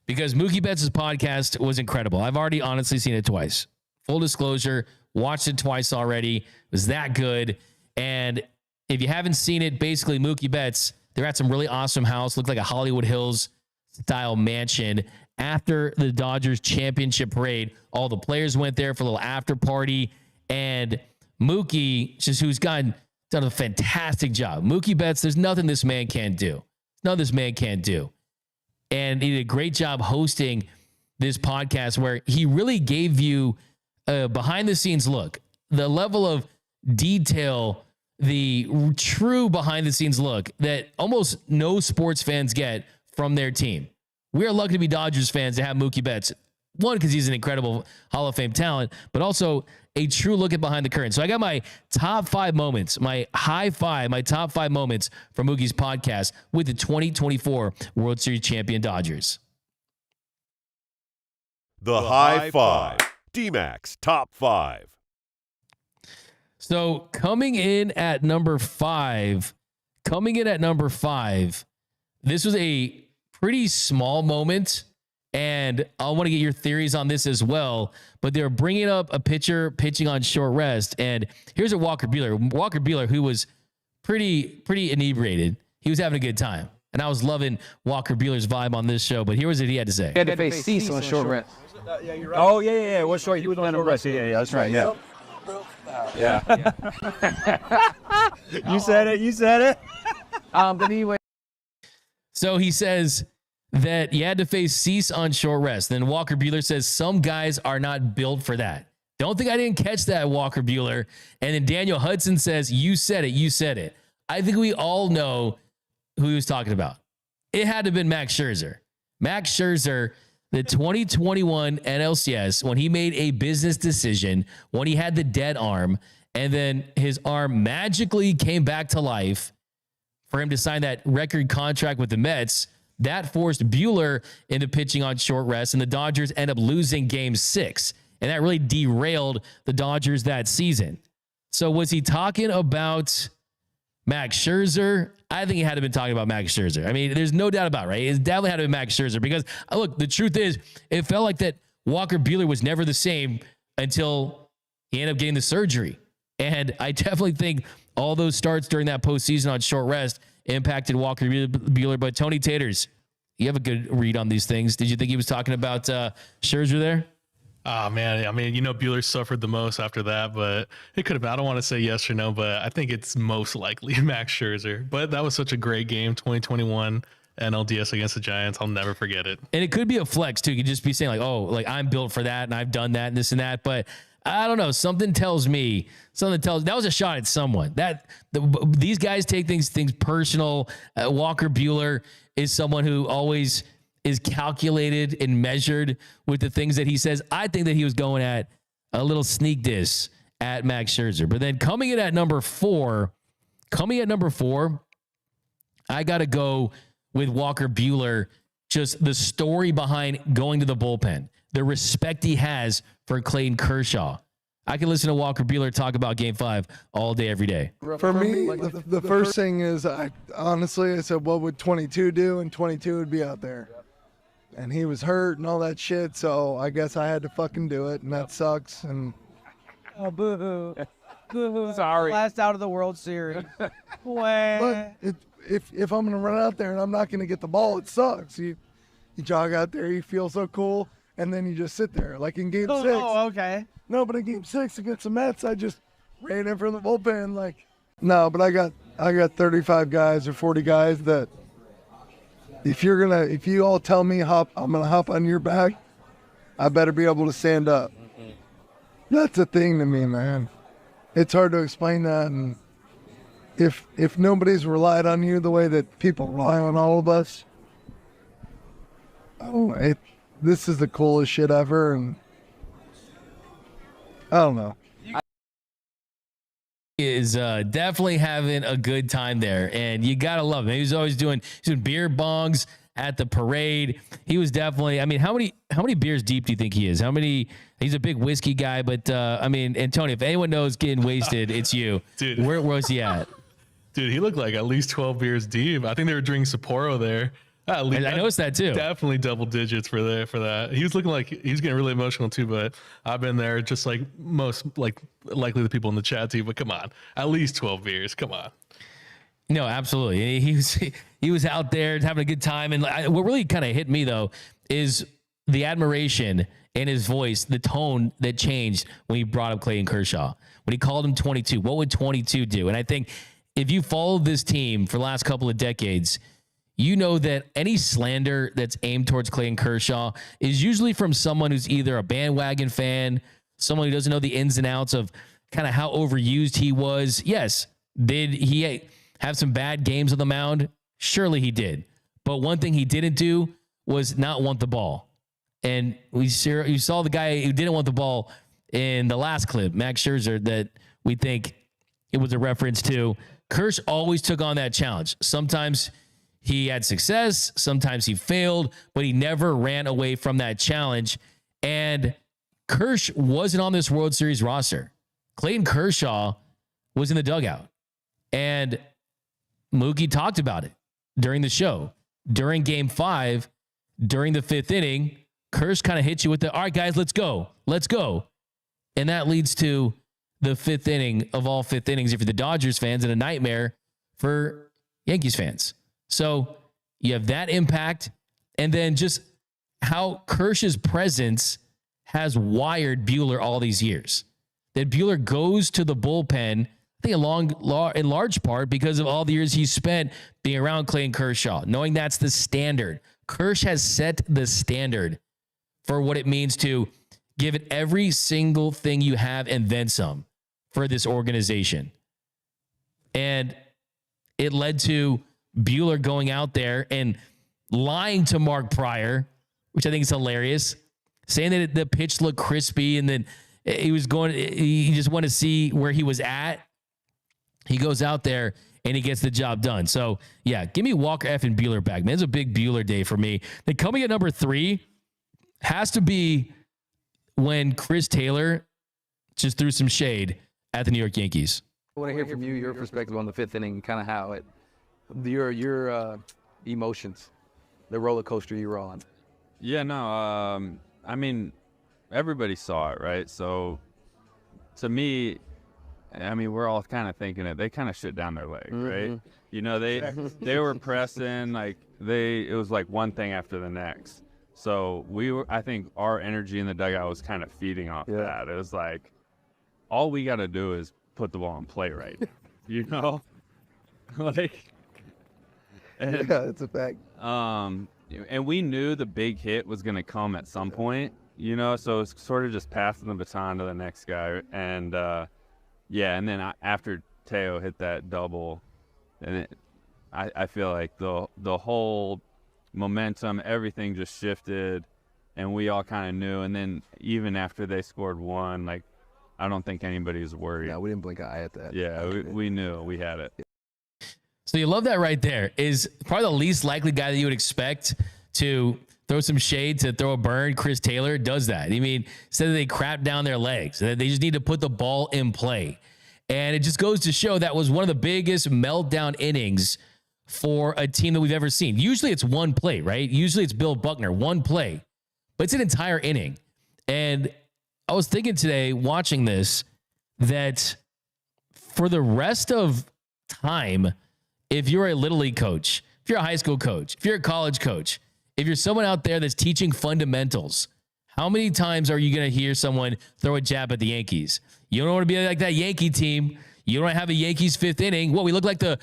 because Mookie Betts' podcast was incredible. I've already honestly seen it twice. Full disclosure, watched it twice already. It was that good. And if you haven't seen it, basically Mookie Betts, they're at some really awesome house. Looked like a Hollywood Hills style mansion. After the Dodgers championship parade, all the players went there for a little after party. And Mookie, just who's done a fantastic job. Mookie Betts, there's nothing this man can't do. Nothing this man can't do. And he did a great job hosting this podcast where he really gave you a behind the scenes look, the level of detail, the true behind the scenes look that almost no sports fans get from their team. We are lucky to be Dodgers fans to have Mookie Betts. One, because he's an incredible Hall of Fame talent, but also a true look at behind the curtain. So I got my top 5 moments, my top 5 moments from Mookie's podcast with the 2024 World Series champion Dodgers. The High Five. D-Mac's Top 5. So coming in at number 5, this was a pretty small moment, and I want to get your theories on this as well, but they're bringing up a pitcher pitching on short rest, and here's a Walker Buehler, who was pretty inebriated. He was having a good time, and I was loving Walker Buehler's vibe on this show, but here was what he had to say. He had to face Cease on short rest. Yeah, you're right. Oh, yeah. What's short? He was on short rest. Yeah, that's right. Yeah. Yeah. You said it. But anyway. So he says that you had to face Cease on short rest. Then Walker Buehler says some guys are not built for that. Don't think I didn't catch that, Walker Buehler. And then Daniel Hudson says, you said it. I think we all know who he was talking about. It had to have been Max Scherzer. Max Scherzer, the 2021 NLCS, when he made a business decision, when he had the dead arm, and then his arm magically came back to life for him to sign that record contract with the Mets, that forced Buehler into pitching on short rest, and the Dodgers end up losing Game 6, and that really derailed the Dodgers that season. So was he talking about Max Scherzer? I think he had to been talking about Max Scherzer. I mean, there's no doubt about it, right? It definitely had to be Max Scherzer because, look, the truth is, it felt like that Walker Buehler was never the same until he ended up getting the surgery. And I definitely think all those starts during that postseason on short rest impacted Walker Buehler. But Tony Taters, you have a good read on these things. Did you think he was talking about Scherzer there? Oh, man. I mean, Buehler suffered the most after that, but it could have been. I don't want to say yes or no, but I think it's most likely Max Scherzer. But that was such a great game, 2021 NLDS against the Giants. I'll never forget it. And it could be a flex, too. You could just be saying, like, oh, like I'm built for that, and I've done that, and this and that. But I don't know. Something tells me that was a shot at someone. These guys take things personal. Walker Buehler is someone who always is calculated and measured with the things that he says. I think that he was going at a little sneak diss at Max Scherzer. But then coming in at number 4, I got to go with Walker Buehler. Just the story behind going to the bullpen, the respect he has for Clayton Kershaw. I can listen to Walker Buehler talk about Game 5 all day, every day. For me, the first thing is, I said, what would 22 do? And 22 would be out there. And he was hurt and all that shit, so I guess I had to fucking do it, and that sucks. And Oh, boo-hoo. Boo-hoo. Sorry. Last out of the World Series. but if I'm gonna run out there and I'm not gonna get the ball, it sucks. You jog out there, you feel so cool, and then you just sit there. Like in Game 6. Oh, okay. No, but in Game 6 against the Mets, I just ran in from the bullpen. No, but I got 35 guys or 40 guys that if you all tell me I'm gonna hop on your back, I better be able to stand up. That's a thing to me, man. It's hard to explain that, and if nobody's relied on you the way that people rely on all of us, I don't know. This is the coolest shit ever, and I don't know. is definitely having a good time there, and you gotta love him. He was always doing beer bongs at the parade. He was definitely. I mean, how many beers deep do you think he is? How many? He's a big whiskey guy, but I mean, Antonio, if anyone knows getting wasted, it's you. Dude. Where was he at? Dude, he looked like at least 12 beers deep. I think they were drinking Sapporo there. At least, I noticed that too. Definitely double digits for that. He was looking like he was getting really emotional too, but I've been there just like most likely the people in the chat too. But come on, at least 12 beers. Come on. No, absolutely. He was out there having a good time. And what really kind of hit me though is the admiration in his voice, the tone that changed when he brought up Clayton Kershaw. When he called him 22, what would 22 do? And I think if you followed this team for the last couple of decades, you know that any slander that's aimed towards Clayton Kershaw is usually from someone who's either a bandwagon fan, someone who doesn't know the ins and outs of kind of how overused he was. Yes, did he have some bad games on the mound? Surely he did. But one thing he didn't do was not want the ball. And you saw the guy who didn't want the ball in the last clip, Max Scherzer, that we think it was a reference to. Kersh always took on that challenge. Sometimes he had success, sometimes he failed, but he never ran away from that challenge. And Kersh wasn't on this World Series roster. Clayton Kershaw was in the dugout. And Mookie talked about it during the show. During Game 5, during the 5th inning, Kersh kind of hit you with the, all right, guys, let's go. Let's go. And that leads to the 5th inning of all 5th innings if you're the Dodgers fans, and a nightmare for Yankees fans. So you have that impact, and then just how Kersh's presence has wired Buehler all these years. That Buehler goes to the bullpen, I think in large part because of all the years he spent being around Clayton Kershaw, knowing that's the standard. Kersh has set the standard for what it means to give it every single thing you have and then some for this organization. And it led to Buehler going out there and lying to Mark Pryor, which I think is hilarious, saying that the pitch looked crispy and then he just wanted to see where he was at. He goes out there and he gets the job done. So, yeah, give me Walker and Buehler back. Man, it's a big Buehler day for me. Then coming at number 3 has to be when Chris Taylor just threw some shade at the New York Yankees. I want to hear from you, your perspective on the 5th inning, kind of how your emotions, the roller coaster you were on. Yeah, no, I mean, everybody saw it, right? So, to me, I mean, we're all kind of thinking it. They kind of shut down their leg, right? You know, they were pressing like it was like one thing after the next. So I think our energy in the dugout was kind of feeding off that. It was like, all we got to do is put the ball in play right, you know, like. And, yeah, it's a fact. And we knew the big hit was going to come at some point, you know, so it's sort of just passing the baton to the next guy. And, and then after Teo hit that double, and I feel like the whole momentum, everything just shifted, and we all kind of knew. And then even after they scored one, like, I don't think anybody was worried. Yeah, we didn't blink an eye at that. Yeah, we knew we had it. So you love that right there. Is probably the least likely guy that you would expect to throw some shade, to throw a burn. Chris Taylor does that. I mean, said that they crap down their legs. They just need to put the ball in play. And it just goes to show that was one of the biggest meltdown innings for a team that we've ever seen. Usually it's one play, right? Usually it's Bill Buckner, one play. But it's an entire inning. And I was thinking today, watching this, that for the rest of time, if you're a Little League coach, if you're a high school coach, if you're a college coach, if you're someone out there that's teaching fundamentals, how many times are you going to hear someone throw a jab at the Yankees? You don't want to be like that Yankee team. You don't have a Yankees 5th inning. What, we look like the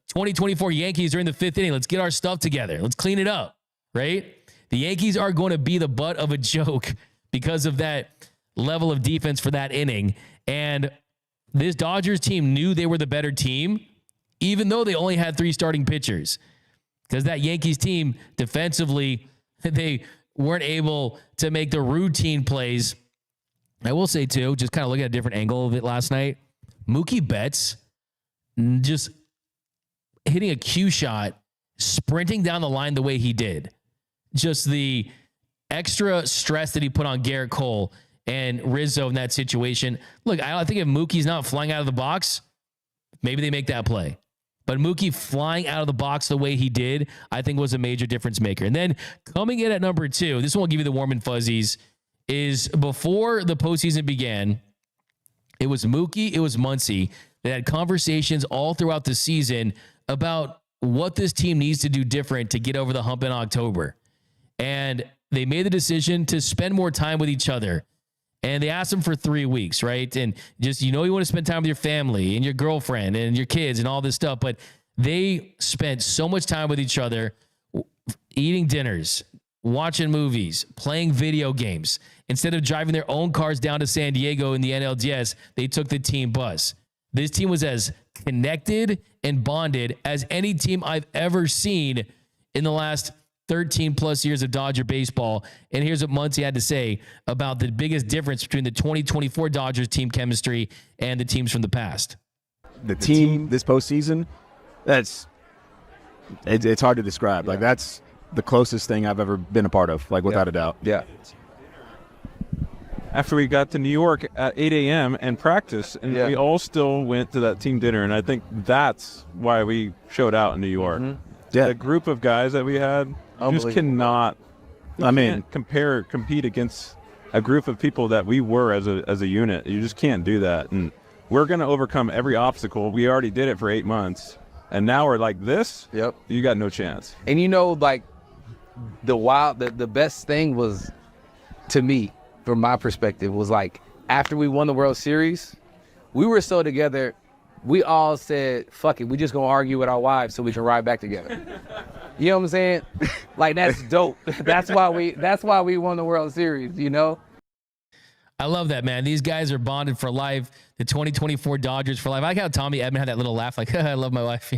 2024 Yankees during the 5th inning. Let's get our stuff together. Let's clean it up, right? The Yankees are going to be the butt of a joke because of that level of defense for that inning. And this Dodgers team knew they were the better team, even though they only had 3 starting pitchers, because that Yankees team defensively, they weren't able to make the routine plays. I will say too, just kind of looking at a different angle of it last night, Mookie Betts just hitting a cue shot, sprinting down the line the way he did. Just the extra stress that he put on Garrett Cole and Rizzo in that situation. Look, I think if Mookie's not flying out of the box, maybe they make that play. But Mookie flying out of the box the way he did, I think was a major difference maker. And then coming in at number 2, this one will give you the warm and fuzzies, is before the postseason began, it was Mookie, it was Muncy that had conversations all throughout the season about what this team needs to do different to get over the hump in October. And they made the decision to spend more time with each other. And they asked him for 3 weeks, right? And just, you want to spend time with your family and your girlfriend and your kids and all this stuff. But they spent so much time with each other, eating dinners, watching movies, playing video games. Instead of driving their own cars down to San Diego in the NLDS, they took the team bus. This team was as connected and bonded as any team I've ever seen in the last 13 plus years of Dodger baseball. And here's what Muncy had to say about the biggest difference between the 2024 Dodgers team chemistry and the teams from the past. The team this postseason, it's hard to describe. Like, that's the closest thing I've ever been a part of, like, without a doubt. Yeah. After we got to New York at 8 a.m. and practice, and we all still went to that team dinner, and I think that's why we showed out in New York. Yeah. The group of guys that we had, you just cannot compete against a group of people that we were as a unit. You just can't do that. And we're going to overcome every obstacle. We already did it for 8 months. And now we're like this. Yep. You got no chance. And like the best thing was, to me, from my perspective, was like after we won the World Series, we were so together. We all said, fuck it, we just gonna argue with our wives so we can ride back together. You know what I'm saying? Like, that's dope. That's why we won the World Series, I love that, man. These guys are bonded for life. The 2024 Dodgers for life. I like how Tommy Edman had that little laugh, like, I love my wife.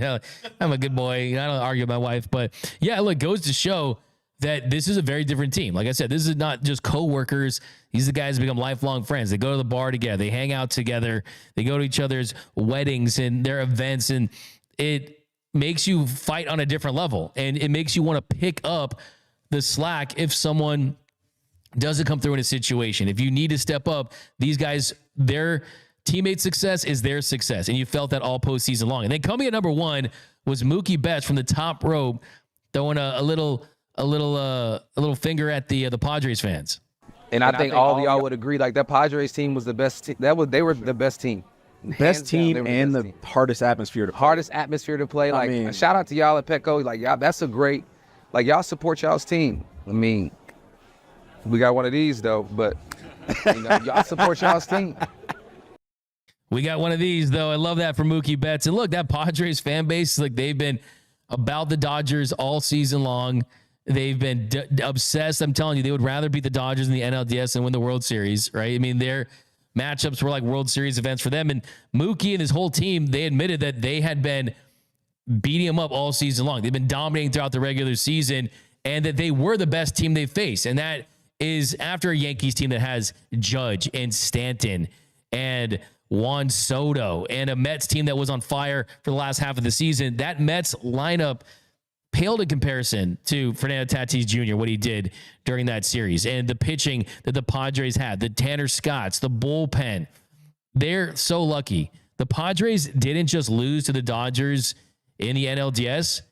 I'm a good boy. I don't argue with my wife. But yeah, look, goes to show that this is a very different team. Like I said, this is not just co-workers. These are the guys who become lifelong friends. They go to the bar together. They hang out together. They go to each other's weddings and their events. And it makes you fight on a different level. And it makes you want to pick up the slack if someone doesn't come through in a situation. If you need to step up, these guys, their teammate success is their success. And you felt that all postseason long. And then coming at number 1 was Mookie Betts from the top rope, throwing a little finger at the Padres fans. And I think all of y'all would agree, like, that Padres team was the best team. They were the best team. Best team and the hardest atmosphere to play. Like, shout out to y'all at Petco. Like, y'all, that's a great, like, y'all support y'all's team. I mean, we got one of these though, but y'all support y'all's team. We got one of these though. I love that for Mookie Betts. And look, that Padres fan base, like, they've been about the Dodgers all season long. They've been obsessed. I'm telling you, they would rather beat the Dodgers in the NLDS than win the World Series, right? I mean, their matchups were like World Series events for them. And Mookie and his whole team, they admitted that they had been beating them up all season long. They've been dominating throughout the regular season, and that they were the best team they faced. And that is after a Yankees team that has Judge and Stanton and Juan Soto and a Mets team that was on fire for the last half of the season. That Mets lineup paled in comparison to Fernando Tatis Jr., what he did during that series, and the pitching that the Padres had, the Tanner Scotts, the bullpen. They're so lucky. The Padres didn't just lose to the Dodgers in the NLDS.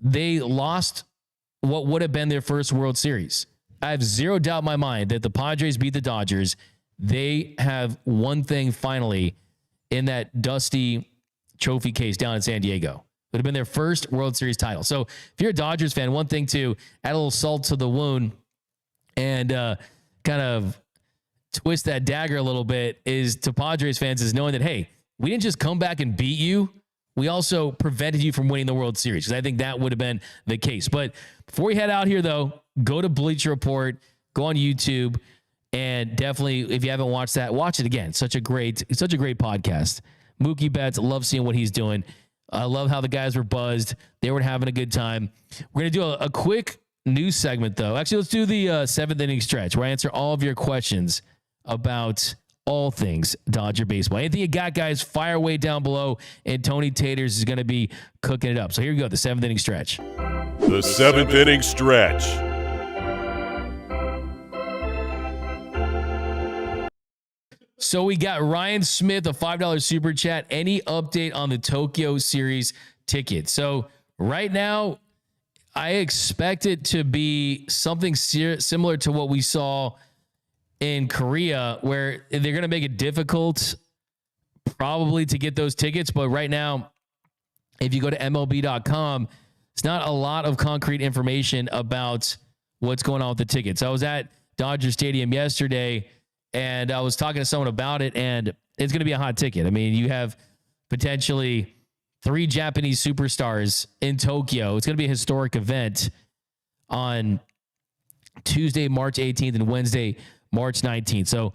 They lost what would have been their first World Series. I have zero doubt in my mind that the Padres beat the Dodgers. They have one thing finally in that dusty trophy case down in San Diego. It would have been their first World Series title. So if you're a Dodgers fan, one thing to add a little salt to the wound and kind of twist that dagger a little bit is to Padres fans is knowing that, hey, we didn't just come back and beat you. We also prevented you from winning the World Series, because I think that would have been the case. But before we head out here, though, go to Bleacher Report, go on YouTube, and definitely, if you haven't watched that, watch it again. It's such a great podcast. Mookie Betts, love seeing what he's doing. I love how the guys were buzzed. They were having a good time. We're going to do a quick news segment, though. Actually, let's do the 7th inning stretch, where I answer all of your questions about all things Dodger baseball. Anything you got, guys, fire away down below, and Tony Taters is going to be cooking it up. So here we go, the 7th inning stretch. The 7th inning stretch. So we got Ryan Smith, a $5 super chat. Any update on the Tokyo series ticket? So right now, I expect it to be something similar to what we saw in Korea, where they're going to make it difficult probably to get those tickets. But right now, if you go to MLB.com, it's not a lot of concrete information about what's going on with the tickets. I was at Dodger Stadium yesterday, and I was talking to someone about it, and it's going to be a hot ticket. I mean, you have potentially 3 Japanese superstars in Tokyo. It's going to be a historic event on Tuesday, March 18th, and Wednesday, March 19th. So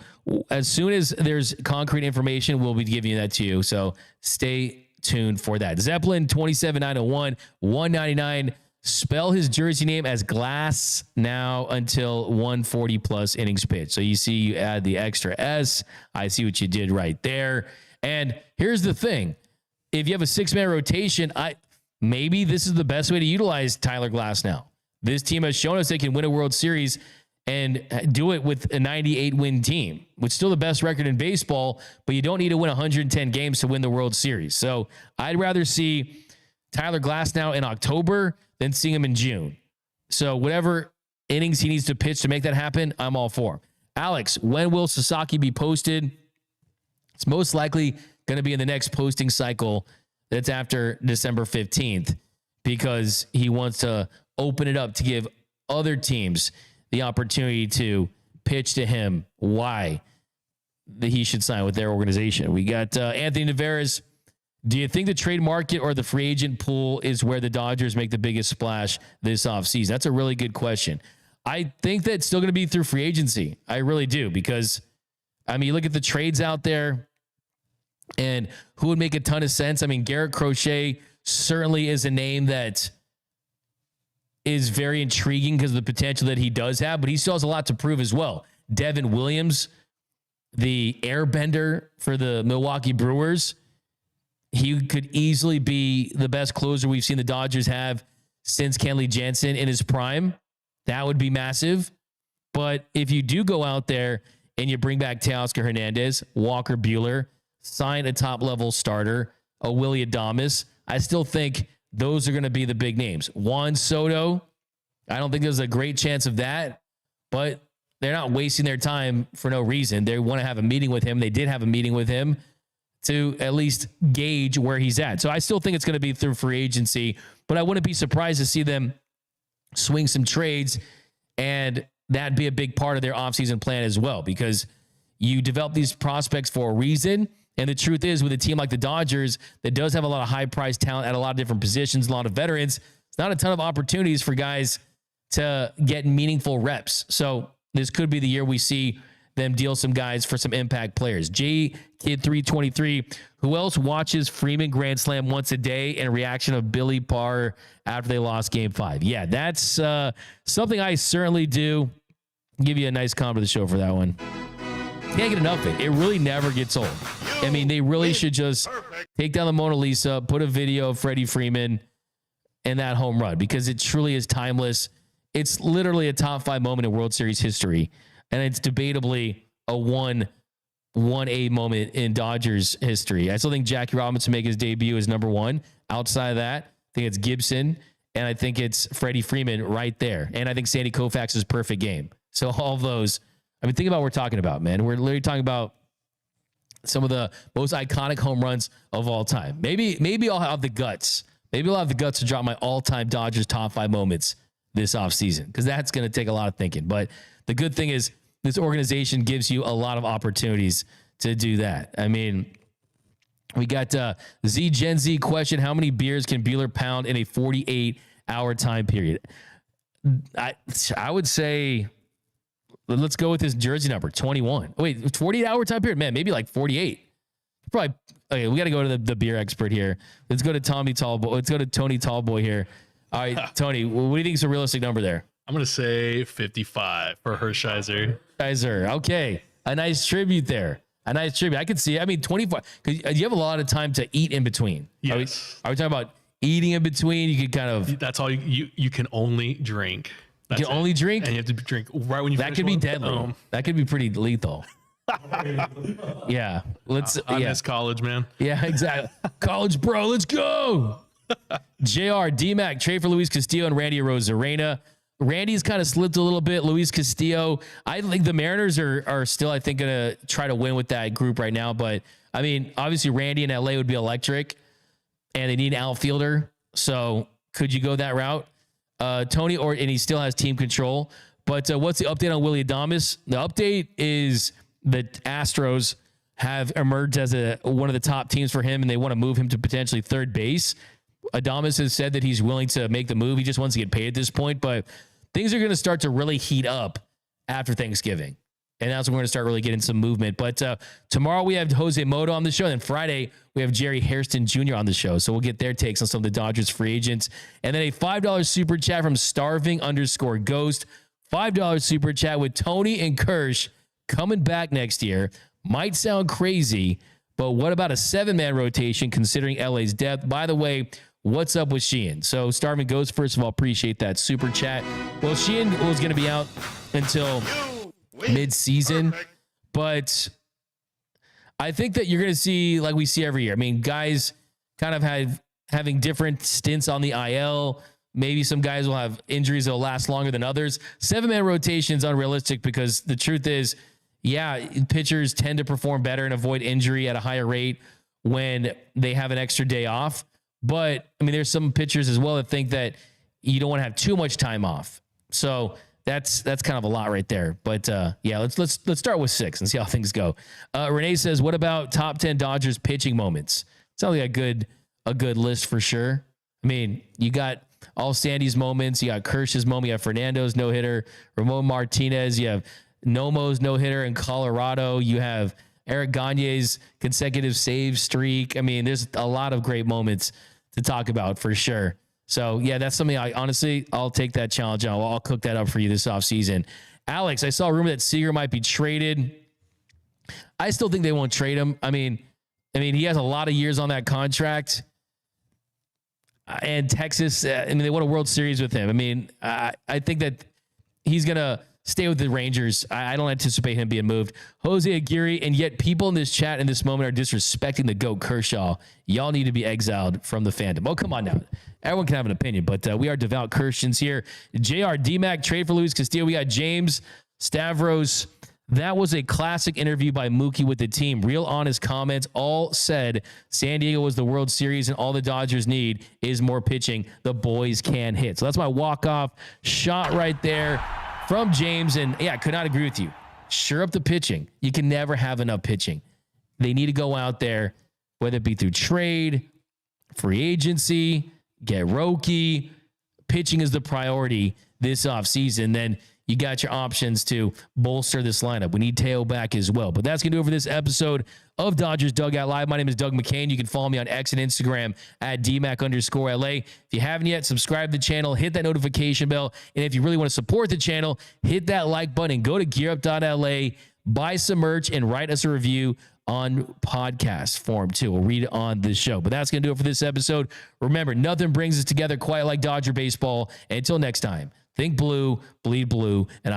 as soon as there's concrete information, we'll be giving that to you. So stay tuned for that. Zeppelin 27901 199. Spell his jersey name as Glass now until 140 plus innings pitched. So you see, you add the extra S. I see what you did right there. And here's the thing. If you have a 6-man rotation, maybe this is the best way to utilize Tyler Glass now. This team has shown us they can win a World Series and do it with a 98-win team, which is still the best record in baseball, but you don't need to win 110 games to win the World Series. So I'd rather see Tyler Glass now in October than seeing him in June. So whatever innings he needs to pitch to make that happen, I'm all for. Alex, when will Sasaki be posted? It's most likely going to be in the next posting cycle that's after December 15th, because he wants to open it up to give other teams the opportunity to pitch to him why he should sign with their organization. We got Anthony Navarez. Do you think the trade market or the free agent pool is where the Dodgers make the biggest splash this offseason? That's a really good question. I think that's still going to be through free agency. I really do, because, I mean, you look at the trades out there and who would make a ton of sense. I mean, Garrett Crochet certainly is a name that is very intriguing because of the potential that he does have, but he still has a lot to prove as well. Devin Williams, the airbender for the Milwaukee Brewers, he could easily be the best closer we've seen the Dodgers have since Kenley Jansen in his prime. That would be massive. But if you do go out there and you bring back Teoscar Hernández, Walker Buehler, sign a top-level starter, a Willy Adames, I still think those are going to be the big names. Juan Soto, I don't think there's a great chance of that, but they're not wasting their time for no reason. They want to have a meeting with him. They did have a meeting with him to at least gauge where he's at. So I still think it's going to be through free agency, but I wouldn't be surprised to see them swing some trades, and that'd be a big part of their offseason plan as well, because you develop these prospects for a reason. And the truth is, with a team like the Dodgers that does have a lot of high-priced talent at a lot of different positions, a lot of veterans, it's not a ton of opportunities for guys to get meaningful reps. So this could be the year we see them deal some guys for some impact players. J Kid 323, who else watches Freeman Grand Slam once a day and reaction of Billy Parr after they lost Game 5? Yeah, that's something I certainly do. I'll give you a nice comment of the show for that one. Can't get enough of it. It really never gets old. I mean, they really should just take down the Mona Lisa, put a video of Freddie Freeman and that home run, because it truly is timeless. It's literally a top 5 moment in World Series history, and it's debatably a 1A moment in Dodgers history. I still think Jackie Robinson make his debut as number 1. Outside of that, I think it's Gibson, and I think it's Freddie Freeman right there. And I think Sandy Koufax's perfect game. So all of those, I mean, think about what we're talking about, man. We're literally talking about some of the most iconic home runs of all time. Maybe I'll have the guts. Maybe I'll have the guts to drop my all-time Dodgers top 5 moments this offseason, because that's going to take a lot of thinking. But the good thing is this organization gives you a lot of opportunities to do that. I mean, we got Gen Z question: how many beers can Buehler pound in a 48-hour time period? I would say, let's go with his jersey number, 21. Oh, wait, 48-hour time period? Man, maybe like 48. Probably. Okay, we got to go to the beer expert here. Let's go to Tony Tallboy here. All right, Tony, what do you think is a realistic number there? I'm going to say 55 for Hershiser. Okay, a nice tribute there. A nice tribute. I could see. I mean, 24. Because you have a lot of time to eat in between. Yes. Are we talking about eating in between? You could kind of. That's all you can only drink. You can only drink, and you have to drink right when you. That could be deadly. That could be pretty lethal. Yeah. I miss college, man. Yeah, exactly. College bro, let's go. JR, D-Mac, trade for Luis Castillo and Randy Arozarena. Randy's kind of slipped a little bit. Luis Castillo, I think the Mariners are still, I think, going to try to win with that group right now. But, I mean, obviously Randy in LA would be electric, and they need an outfielder. So could you go that route? Tony, and he still has team control. But what's the update on Willy Adames? The update is that Astros have emerged as one of the top teams for him, and they want to move him to potentially third base. Adames has said that he's willing to make the move. He just wants to get paid at this point, but things are going to start to really heat up after Thanksgiving. And that's when we're going to start really getting some movement. But tomorrow we have Jose Moto on the show. And Friday we have Jerry Hairston Jr. on the show. So we'll get their takes on some of the Dodgers free agents. And then a $5 super chat from Starving_Ghost. $5 super chat with Tony and Kirsch coming back next year. Might sound crazy, but what about a 7-man rotation considering LA's depth? By the way, what's up with Sheehan? So Starving Ghost, first of all, appreciate that super chat. Well, Sheehan was going to be out until mid-season, but I think that you're going to see, like we see every year. I mean, guys kind of having different stints on the IL. Maybe some guys will have injuries that will last longer than others. 7-man rotation is unrealistic because the truth is, yeah, pitchers tend to perform better and avoid injury at a higher rate when they have an extra day off. But I mean, there's some pitchers as well that think that you don't want to have too much time off. So that's kind of a lot right there. But yeah, let's start with 6 and see how things go. Renee says, "What about top 10 Dodgers pitching moments?" Sounds like a good list for sure. I mean, you got all Sandy's moments, you got Kersh's moment, you have Fernando's no hitter, Ramon Martinez, you have Nomo's no hitter in Colorado, you have Eric Gagne's consecutive save streak. I mean, there's a lot of great moments to talk about for sure. So yeah, that's something I'll take that challenge on. I'll cook that up for you this offseason. Alex, I saw a rumor that Seager might be traded. I still think they won't trade him. I mean, he has a lot of years on that contract. And Texas, they won a World Series with him. I mean, I think that he's going to stay with the Rangers. I don't anticipate him being moved. Jose Aguirre, and yet people in this chat in this moment are disrespecting the GOAT Kershaw. Y'all need to be exiled from the fandom. Oh, come on now. Everyone can have an opinion, but we are devout Christians here. JR, D-Mac, trade for Luis Castillo. We got James Stavros. That was a classic interview by Mookie with the team. Real honest comments. All said San Diego was the World Series and all the Dodgers need is more pitching. The boys can hit. So that's my walk-off shot right there from James. And yeah, I could not agree with you. Sure up the pitching. You can never have enough pitching. They need to go out there, whether it be through trade, free agency, get Roki. Pitching is the priority this offseason. Then you got your options to bolster this lineup. We need Teo back as well. But that's going to do it for this episode of Dodgers Dugout Live. My name is Doug McKain. You can follow me on X and Instagram at DMac_LA. If you haven't yet, subscribe to the channel, hit that notification bell. And if you really want to support the channel, hit that like button and go to gearup.la, buy some merch, and write us a review on podcast form too. We'll read it on the show. But that's going to do it for this episode. Remember, nothing brings us together quite like Dodger baseball. And until next time, think blue, bleed blue, and